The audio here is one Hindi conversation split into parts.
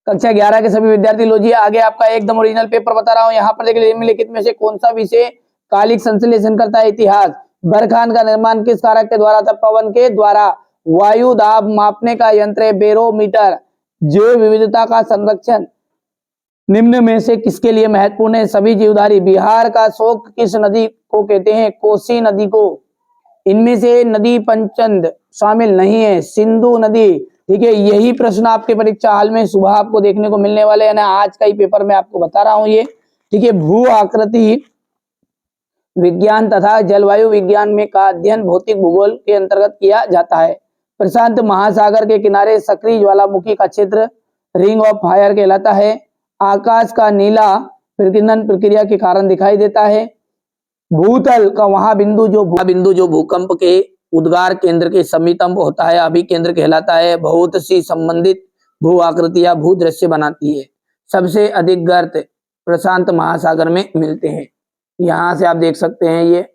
कक्षा 11 के सभी विद्यार्थी लो जी, आगे आपका एकदम ओरिजिनल पेपर बता रहा हूँ। यहाँ पर देखिए निम्नलिखित में से कौन सा विषय कालिक संश्लेषण करता है? इतिहास। बरखान का निर्माण किस कारक के द्वारा था? पवन के द्वारा। वायु दाब मापने का यंत्र है बेरोमीटर। जैव विविधता का संरक्षण निम्न में से किसके लिए महत्वपूर्ण है? सभी जीवधारी। बिहार का शोक किस नदी को कहते हैं? कोसी नदी को। इनमें से नदी पंचंद शामिल नहीं है, सिंधु नदी। ठीक है, यही प्रश्न आपके परीक्षा हाल में सुबह आपको देखने को मिलने वाले हैं ना, आज का ही पेपर में आपको बता रहा हूं ये। ठीक है, भू आकृति विज्ञान तथा जलवायु विज्ञान में का अध्ययन भौतिक भूगोल के अंतर्गत किया जाता है। प्रशांत महासागर के किनारे सक्रिय ज्वालामुखी का क्षेत्र रिंग ऑफ फायर कहलाता है। आकाश का नीला प्रतिनन प्रक्रिया के कारण दिखाई देता है। भूतल का वहां बिंदु जो भूकंप के उद्गार केंद्र के समीपम होता है अभिकेंद्र कहलाता है। बहुत सी संबंधित भू आकृतियां भू दृश्य बनाती है। सबसे अधिक गर्त प्रशांत महासागर में मिलते हैं। यहां से आप देख सकते हैं ये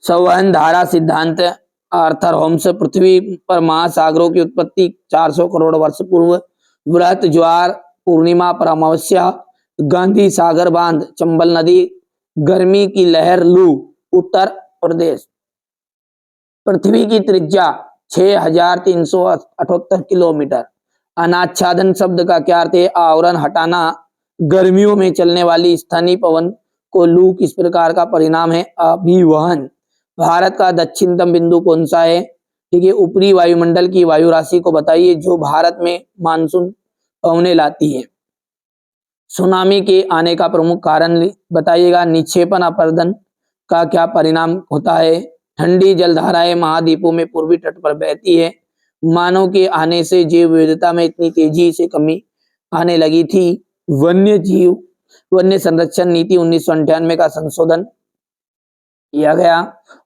संवहन धारा सिद्धांत आर्थर होम्स। पृथ्वी पर महासागरों की उत्पत्ति 400 करोड़ वर्ष पूर्व। वृहत ज्वार पूर्णिमा पर अमावस्या। गांधी सागर बांध चंबल नदी। गर्मी की लहर लू उत्तर प्रदेश। पृथ्वी की त्रिज्या 6378 किलोमीटर। अनाच्छादन शब्द का क्या अर्थ है? आवरण हटाना। गर्मियों में चलने वाली स्थानीय पवन को लू किस प्रकार का परिणाम है? अभिवहन। भारत का दक्षिणतम बिंदु कौन सा है? ठीक है, ऊपरी वायुमंडल की वायु राशि को बताइए जो भारत में मानसून पवने लाती है। सुनामी के आने का प्रमुख कारण बताइएगा। निक्षेपण अपरदन का क्या परिणाम होता है? ठंडी जलधाराएं महाद्वीपों में पूर्वी तट पर बहती है। मानव के आने से जैव विविधता में इतनी तेजी से कमी आने लगी थी। वन्य संरक्षण नीति 1998 का संशोधन किया गया।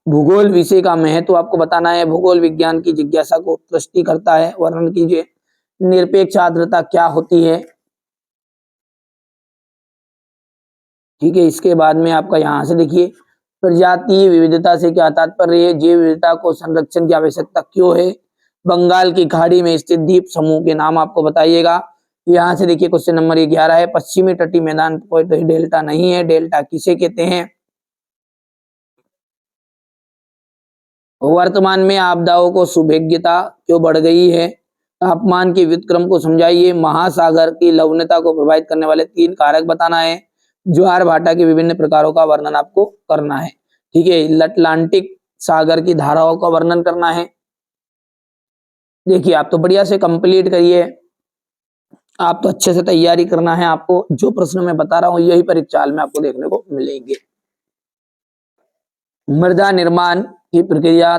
भूगोल विषय का महत्व आपको बताना है। भूगोल विज्ञान की जिज्ञासा को पुष्टि करता है। वर्णन कीजिए निरपेक्ष आर्द्रता क्या होती है? ठीक है, इसके बाद में आपका यहाँ से देखिए प्रजातीय विविधता से क्या तात्पर्य है? जैव विविधता को संरक्षण की आवश्यकता क्यों है? बंगाल की खाड़ी में स्थित द्वीप समूह के नाम आपको बताइएगा। यहाँ से देखिए क्वेश्चन नंबर 11 है। पश्चिमी तटीय मैदान कोई डेल्टा नहीं है। डेल्टा किसे कहते हैं? वर्तमान में आपदाओं को सुभेद्यता क्यों बढ़ गई है? तापमान के व्युत्क्रम को समझाइए। महासागर की लवणता को प्रभावित करने वाले 3 कारक बताना है। ज्वार भाटा के विभिन्न प्रकारों का वर्णन आपको करना है। ठीक है, अटलांटिक सागर की धाराओं का वर्णन करना है। देखिए आप तो बढ़िया से कंप्लीट करिए। आप तो अच्छे से तैयारी करना है आपको। जो प्रश्न मैं बता रहा हूं यही परीक्षा में आपको देखने को मिलेंगे। मृदा निर्माण की प्रक्रिया